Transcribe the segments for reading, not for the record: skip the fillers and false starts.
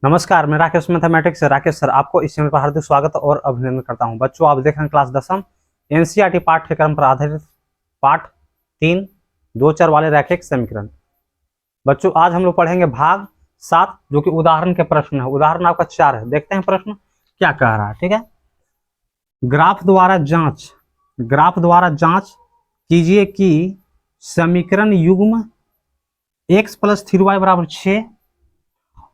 नमस्कार, मैं राकेश मैथमेटिक्स से राकेश सर आपको इस चैनल पर हार्दिक स्वागत और अभिनंदन करता हूं। बच्चों, आप देख रहे हैं क्लास 10वीं एनसीईआरटी पाठ्यक्रम पर आधारित पाठ 3 दो चर वाले रैखिक समीकरण। बच्चों, आज हम लोग पढ़ेंगे भाग 7 जो कि उदाहरण के प्रश्न है। उदाहरण आपका 4 है। देखते हैं प्रश्न क्या कह रहा है। ठीक है, ग्राफ द्वारा जांच कीजिए कि समीकरण युग्म x + 3y = 6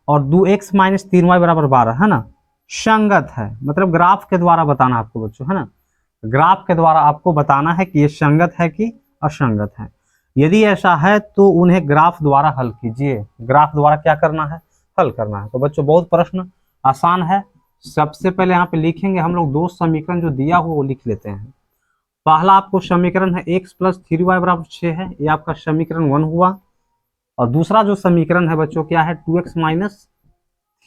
और 2x - 3y = 12 है ना, संगत है। मतलब ग्राफ के द्वारा बताना आपको बच्चों, है ना, ग्राफ के द्वारा आपको बताना है कि ये संगत है कि असंगत है। यदि ऐसा है तो उन्हें ग्राफ द्वारा हल कीजिए। ग्राफ द्वारा क्या करना है? हल करना है। तो बच्चों, बहुत प्रश्न आसान है। सबसे पहले यहाँ पे लिखेंगे हम लोग दो समीकरण जो दिया हुआ वो लिख लेते हैं। पहला आपको समीकरण है x + 3y = 6 है, ये आपका समीकरण 1 हुआ। और दूसरा जो समीकरण है बच्चों क्या है? 2x -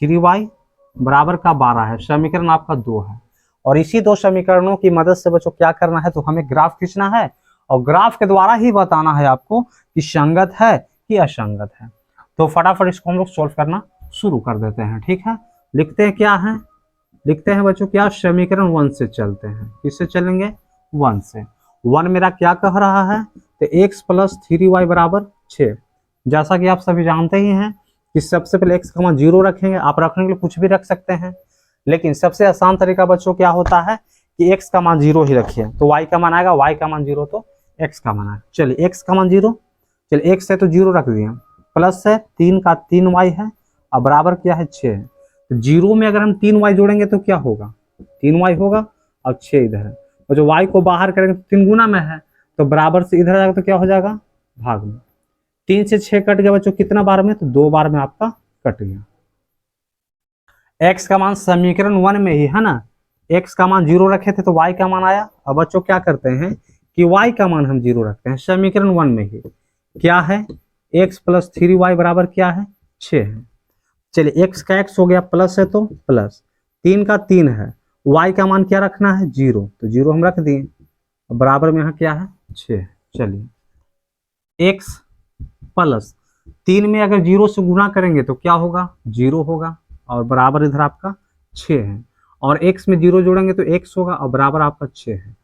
3y = 12 है। समीकरण आपका 2 है। और इसी दो समीकरणों की मदद से बच्चों क्या करना है? तो हमें ग्राफ खींचना है और ग्राफ के द्वारा ही बताना है आपको कि संगत है कि असंगत है। तो फटाफट इसको हम लोग सोल्व करना शुरू कर देते हैं। ठीक है, लिखते हैं क्या है? लिखते हैं बच्चों क्या? समीकरण 1 से चलते हैं। किससे चलेंगे? 1 से। 1 मेरा क्या कह रहा है? तो x + 3y = 6। जैसा कि आप सभी जानते ही हैं कि सबसे पहले x, 0 रखेंगे। आप रखने के लिए कुछ भी रख सकते हैं, लेकिन सबसे आसान तरीका बच्चों क्या होता है कि x का मान 0 ही रखिए। तो y का मान आएगा, y का मान 0 तो x का मान आएगा। चलिए x का मान 0, चलिए x है तो 0 रख दिए, प्लस है 3 का 3y है और बराबर क्या है? 6 है। तो 0 में अगर हम 3y जोड़ेंगे तो क्या होगा? 3y होगा और 6 इधर है। और जो y को बाहर करेंगे तो 3 गुना में है, तो बराबर से इधर जाएगा तो क्या हो जाएगा? भाग में। 3 से 6 कट गया बच्चों, कितना बार में? तो 2 बार में आपका कट गया। x का मान समीकरण 1 में ही है ना, x का मान 0 रखे थे तो y का मान आया। अब बच्चों क्या करते हैं कि y का मान हम 0 रखते हैं समीकरण 1 में ही। क्या है? x + 3y = क्या है? 6 है। चलिए x का x हो गया, प्लस है तो प्लस, 3 का 3 है, y का मान क्या रखना है? 0, तो 0 हम रख दिए। बराबर में यहाँ क्या है? 6। चलिए x प्लस 3 में अगर 0 से गुना करेंगे तो क्या होगा? 0 होगा और बराबर इधर आपका 6 है। और x में 0 जोड़ेंगे तो x होगा और बराबर आपका 6 है।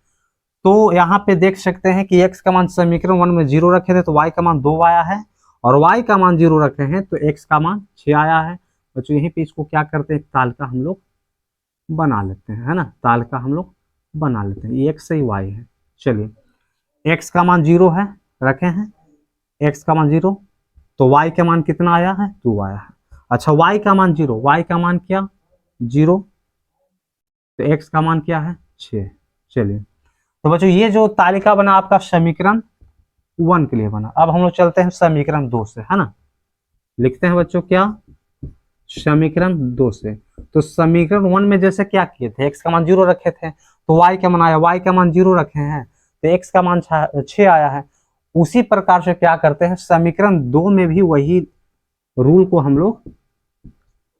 तो यहाँ पे देख सकते हैं कि x का मान समीकरण 1 में 0 रखे थे तो y का मान 2 आया है, और y का मान 0 रखे हैं तो x का मान 6 आया है। बच्चों यहीं पे इसको क्या करते हैं? तालिका हम लोग बना लेते हैं, है ना, तालिका हम लोग बना लेते हैं। ये x से y है। चलिए x का मान 0 है, रखे हैं x का मान 0, तो y का मान कितना आया है? 2 आया है। अच्छा, y का मान 0, y का मान क्या? 0, तो x का मान क्या है? 6। चलिए, तो बच्चों ये जो तालिका बना आपका समीकरण 1 के लिए बना। अब हम लोग चलते हैं समीकरण 2 से, है ना। लिखते हैं बच्चों क्या? समीकरण 2 से। तो समीकरण 1 में जैसे क्या किए थे? x का मान 0 रखे थे तो y का मान आया, y का मान 0 रखे हैं तो x का मान 6 आया है। उसी प्रकार से क्या करते हैं समीकरण 2 में भी वही रूल को हम लोग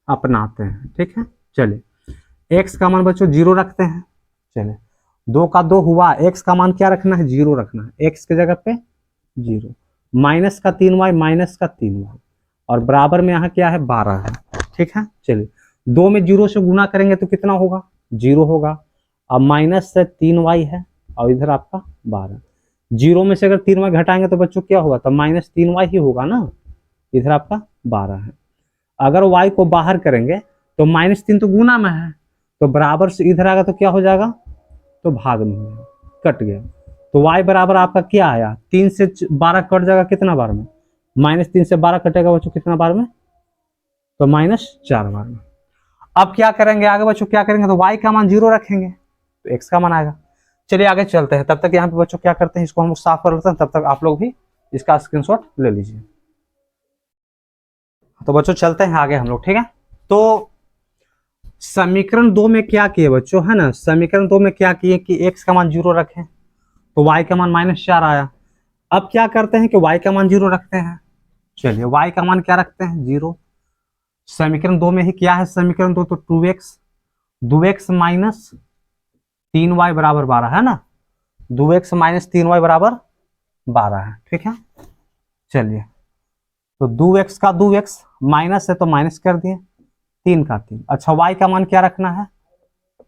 अपनाते हैं। ठीक है, चलिए x का मान बच्चों 0 रखते हैं। चलिए 2 का 2 हुआ, x का मान क्या रखना है? 0 रखना है, x के जगह पे 0, माइनस का 3y और बराबर में यहाँ क्या है? 12 है। ठीक है, चलिए 2 में 0 से गुना करेंगे तो कितना होगा? 0 होगा। अब माइनस से 3y है और इधर आपका 12। 0 में से अगर 3y घटाएंगे तो बच्चों क्या होगा? तो -3y ही होगा ना, इधर आपका 12 है। अगर y को बाहर करेंगे तो -3 तो गुना में है, तो बराबर से इधर आएगा तो क्या हो जाएगा? तो भाग में हो जाएगा, कट गया। तो y बराबर आपका क्या आया? 3 से 12 कट जाएगा कितना बार में? -3 से 12 कटेगा बच्चों कितना बार में? तो -4 बार में। अब क्या करेंगे आगे बच्चों? क्या करेंगे? तो y का मान 0 रखेंगे तो x का मान आएगा। चलिए आगे चलते हैं। तब तक यहाँ पे बच्चों क्या करते हैं, इसको हम लोग साफ कर लेते हैं, तब तक आप लोग भी इसका स्क्रीनशॉट ले लीजिए। तो बच्चों चलते हैं आगे हम लोग। ठीक है, तो समीकरण 2 में क्या किए बच्चों, है ना, समीकरण 2 में क्या किए कि x का मान 0 रखें तो y का मान -4 आया। अब क्या करते हैं कि y का मान 0 रखते हैं। चलिए y का मान क्या रखते हैं? 0। समीकरण 2 में ही क्या है? समीकरण 2 तो 2x माइनस 3y = 12 है ना, 2x - 3y = 12 है। ठीक है, चलिए तो 2x का 2x माइनस है तो माइनस कर दिए, 3 का 3। अच्छा y का मान क्या रखना है,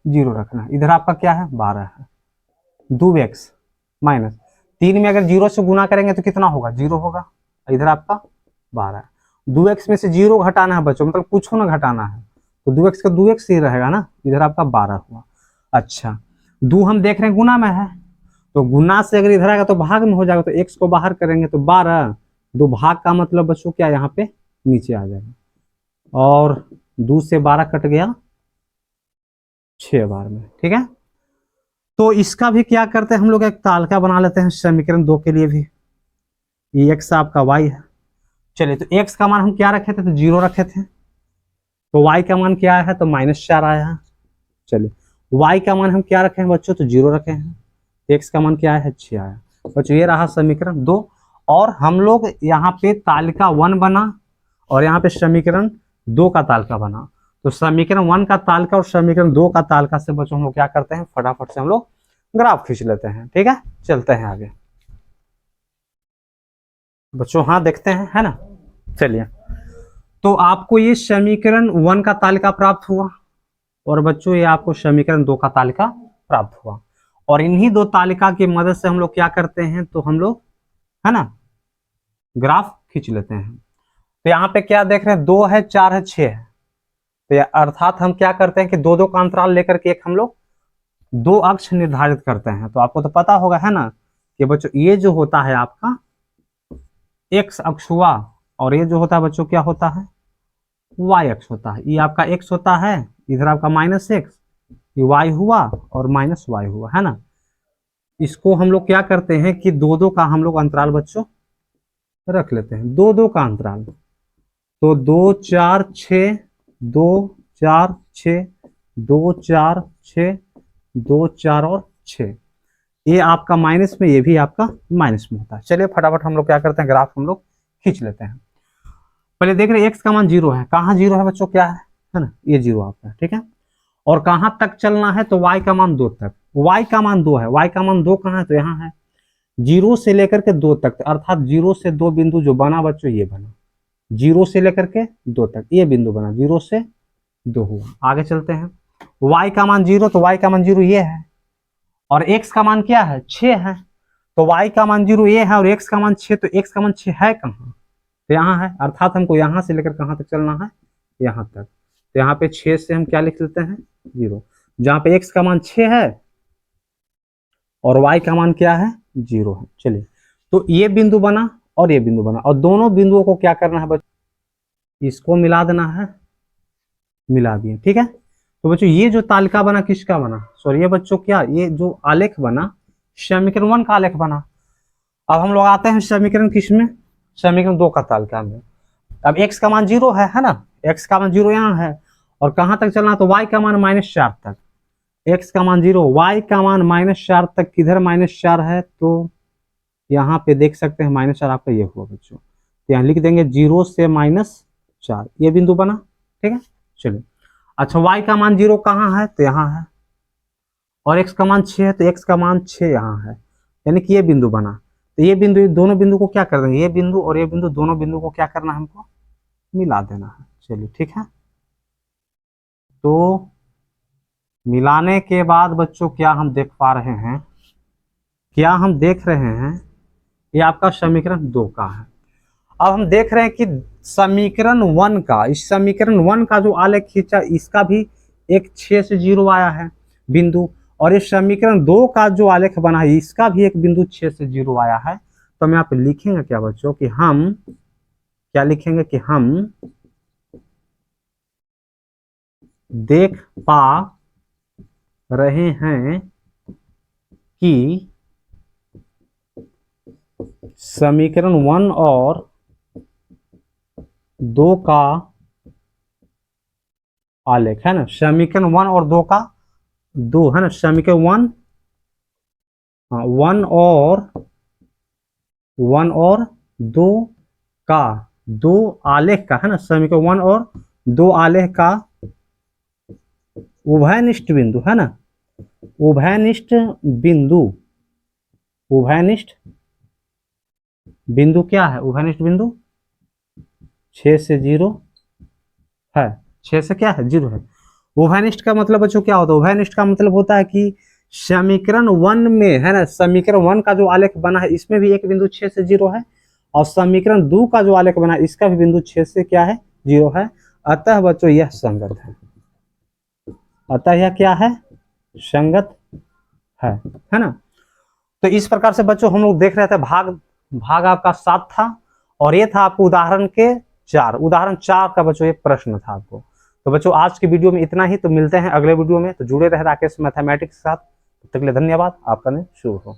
0 रखना है। इधर आपका क्या है, 12 है। 2x माइनस 3 में अगर 0 से गुना करेंगे तो कितना होगा, 0 होगा। इधर आपका 12 है। 2x में से 0 घटाना है बच्चों, मतलब कुछ ना घटाना है, तो 2x का 2x ही रहेगा ना। इधर आपका 12 हुआ। अच्छा 2 हम देख रहे हैं गुना में है, तो गुना से अगर इधर आएगा तो भाग में हो जाएगा, तो x को बाहर करेंगे तो 12, 2 भाग का मतलब बच्चों क्या, यहाँ पे नीचे आ जाएगा। और 2 से 12 कट गया 6 बार में, ठीक है। तो इसका भी क्या करते हैं हम लोग, एक तालिका बना लेते हैं समीकरण 2 के लिए भी। ये x आपका y है। चलिए तो x का मान हम क्या रखे थे, तो 0 रखे थे। तो y का मान क्या है, तो -4 आया है। चलिए y का मान हम क्या रखे हैं बच्चों, तो 0 रखे हैं। x का मान क्या है, 6 आया। बच्चों ये रहा समीकरण 2। और हम लोग यहाँ पे तालिका 1 बना और यहाँ पे समीकरण 2 का तालिका बना। तो समीकरण 1 का तालिका और समीकरण 2 का तालिका से बच्चों हम लोग क्या करते हैं, फटाफट से हम लोग ग्राफ खींच लेते हैं, ठीक है। चलते हैं आगे बच्चों, हाँ देखते हैं, है ना। चलिए तो आपको ये समीकरण 1 का तालिका प्राप्त हुआ और बच्चों ये आपको समीकरण 2 का तालिका प्राप्त हुआ। और इन्हीं 2 तालिका की मदद से हम लोग क्या करते हैं, तो हम लोग, है ना, ग्राफ खींच लेते हैं। तो यहाँ पे क्या देख रहे हैं, 2 है, 4 है, 6 है। तो अर्थात हम क्या करते हैं कि 2-2 का अंतराल लेकर के एक हम लोग 2 अक्ष निर्धारित करते हैं। तो आपको तो पता होगा, है ना, कि बच्चों ये जो होता है आपका x अक्ष हुआ, और ये जो होता है बच्चों क्या होता है, y अक्ष होता है। ये आपका x होता है, इधर आपका -x, ये y हुआ और -y हुआ, है ना। इसको हम लोग क्या करते हैं कि 2-2 का हम लोग अंतराल बच्चों रख लेते हैं, 2-2 का अंतराल। तो 2 4 6, 2 4 6, 2 4 6, 2 4 और 6, ये आपका माइनस में, ये भी आपका माइनस में होता है। चलिए फटाफट हम लोग क्या करते हैं, ग्राफ हम लोग खींच लेते हैं। पहले देख रहे हैं x का मान 0 है, कहाँ 0 है बच्चों, क्या है ना, ये 0 आपका है, ठीक है। और कहाँ तक चलना है, तो y का मान 2 तक। y का मान 2 है, y का मान 2 कहाँ है, तो यहाँ है। 0 से लेकर के 2 तक, अर्थात 0 से 2 बिंदु जो बना बच्चों, ये बना 0 से लेकर के 2 तक, ये बिंदु बना, 0 से 2 हुआ। आगे चलते हैं, y का मान 0, तो y का मान 0 ये है, और x का मान क्या है, 6 है। तो y का मान 0 ये है और x का मान 6, तो x का मान 6 है कहाँ, तो यहाँ है। अर्थात हमको यहाँ से लेकर कहाँ तक चलना है, यहाँ तक। तो यहाँ पे 6 से हम क्या लिख लेते हैं, 0। जहाँ पे x का मान 6 है और y का मान क्या है, 0 है। चलिए तो ये बिंदु बना और ये बिंदु बना, और दोनों बिंदुओं को क्या करना है बच्चों, इसको मिला देना है, मिला दिए, ठीक है। तो बच्चों ये जो तालिका बना किसका बना, सॉरी ये बच्चों क्या, ये जो आलेख बना समीकरण 1 का आलेख बना। अब हम लोग आते हैं समीकरण किस में, समीकरण 2 का तालिका में। अब x का मान 0 है ना, x का मान 0 यहाँ है, और कहाँ तक चलना, तो y का मान -4 तक। x का मान 0, y का मान -4 तक, किधर -4 है, तो यहाँ पे देख सकते हैं -4 आपका ये हुआ बच्चों। तो यहाँ लिख देंगे 0 से -4, ये बिंदु बना, ठीक है। चलिए अच्छा y का मान 0 कहाँ है, तो यहाँ है, और x का मान 6 है, तो x का मान 6 यहाँ है, यानी कि ये बिंदु बना। तो ये बिंदु, दोनों बिंदु को क्या कर देंगे, ये बिंदु और ये बिंदु, दोनों बिंदु को क्या करना है, हमको मिला देना है। चलिए ठीक है, तो मिलाने के बाद बच्चों क्या हम देख पा रहे हैं, क्या हम देख रहे हैं, ये आपका समीकरण 2 का है। अब हम देख रहे हैं कि समीकरण 1 का, इस समीकरण 1 का जो आलेख खींचा, इसका भी एक 6 से 0 आया है बिंदु, और इस समीकरण 2 का जो आलेख बना है, इसका भी एक बिंदु 6 से 0 आया है। तो हम यहाँ पे लिखेंगे क्या बच्चों, कि हम क्या लिखेंगे, कि हम देख पा रहे हैं कि समीकरण 1 और 2 का आलेख, है ना, समीकरण 1 और 2 का, 2 है ना, समीकरण 1, हाँ 1 और 2 का, 2 आलेख का, है ना, समीकरण 1 और 2 आलेख का उभयनिष्ठ बिंदु, है ना, उभयनिष्ठ बिंदु, उभयनिष्ठ बिंदु क्या है, उभयनिष्ठ बिंदु 6 से 0 है। 6 से क्या है 0 है। उभयनिष्ठ का मतलब बच्चों क्या होता है? उभयनिष्ठ का मतलब होता है कि समीकरण 1 में है ना, समीकरण 1 का जो आलेख बना है इसमें भी एक बिंदु 6 से 0 है, और समीकरण 2 का जो आलेख बना है इसका भी बिंदु 6 से क्या है 0 है। अतः बच्चों यह संगत है। अतः यह क्या है? संगत है ना। तो इस प्रकार से बच्चों हम लोग देख रहे थे भाग आपका 7 था, और ये था आपको उदाहरण के 4, उदाहरण 4 का बच्चों ये प्रश्न था आपको। तो बच्चों आज की वीडियो में इतना ही, तो मिलते हैं अगले वीडियो में। तो जुड़े रहे राकेश मैथमेटिक्स के साथ, तब तक के लिए धन्यवाद। आपका दिन शुभ हो।